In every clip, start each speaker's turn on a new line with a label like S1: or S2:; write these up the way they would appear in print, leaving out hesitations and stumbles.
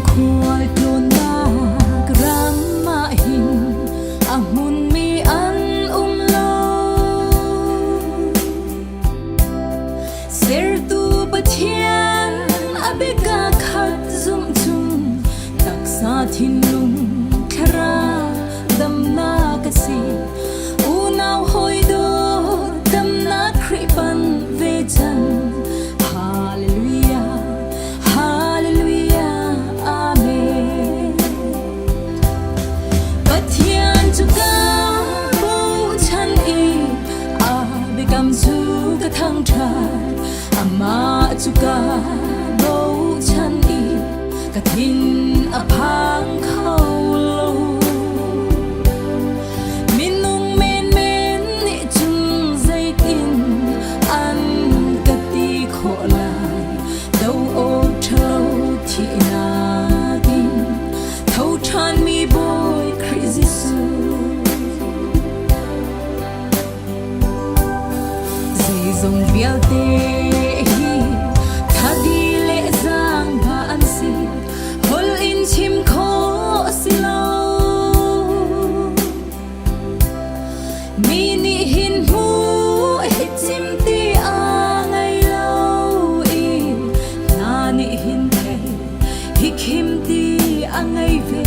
S1: khôi tuôn na gram ma hin amun mi an lâu ser tu Pathian abeka khat zum chung taksa thin lung khara dam na kasi unaw hoi do dam na kripan ve chan hallelujah hallelujah amen Pathian chuka Bochan I abekam chu ka thang tha ama chuka Bochan I ka thin aphang khau lo minung men men ni chung zai tin an ka ti kho lai dau o thlo thi na tin thau than mi boy crazy su zai zong bial te chim khó xì lâu mi ni hin mu hết chim ti a ngày lâu y na ni hin thề hi kim ti a ngày về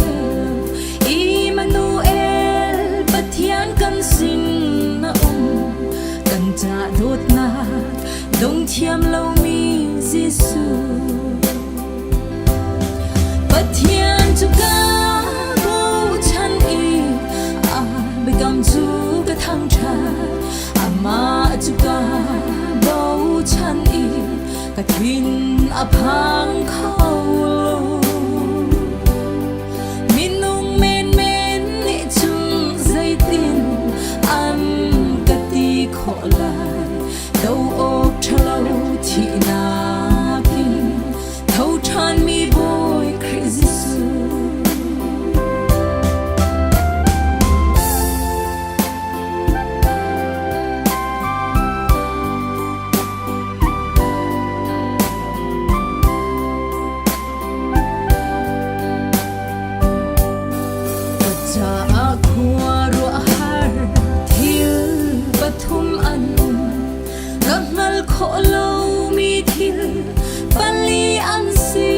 S1: Emmanuel Pathian kan sin na kan cha đốt na dong thiam lâu mi Giêsu Pathian chuka Bochan I abekam chu ka thang tha ama chuka Bochan I ka thin aphang khau lo minung men men ni chung zai tin an ka ti kho lai dau ok thlo thi na kin thau than mi boy crazy su Bacha khua ro har thil pathum an gangal kho lo mi thil pali an si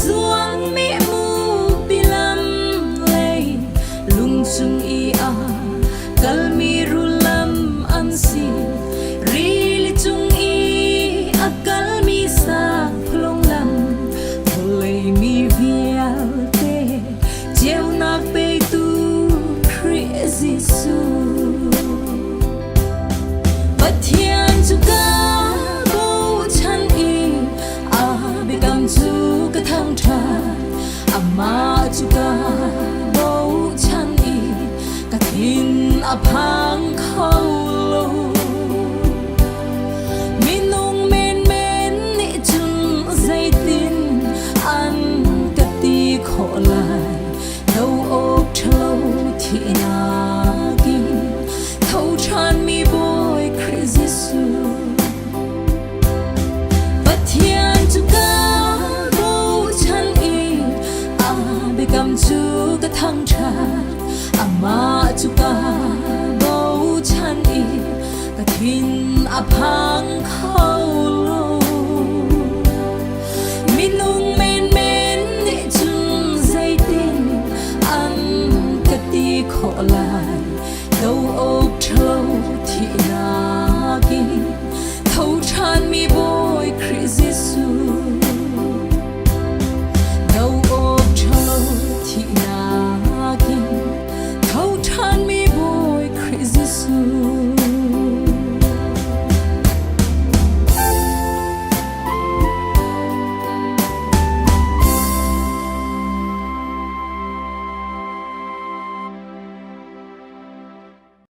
S1: zuang mi mu pilam lei lung chung I a kal mi rulam an si ri chung I a kal mi sa phlong lam lei mi vial te jeu nak pe tu crazy su Pathian chuka Bochan I abekam chu ka thang tha ama chuka Bochan I ka thin aphang khau lo minung men men ni chung zai tin an ka ti kho lai dau ok thlo thi na kin thau than mi boy crazy su Pathian chuka Bochan I abekam chu ka thang tha ama chuka Bochan I ka thin aphang khau lo minung men men ni chung zai tin an ka ti kho lai dau ok thlo thi na kin thau than mi boy crazy su dau ok thlo thi na kin thau than mi boy crazy su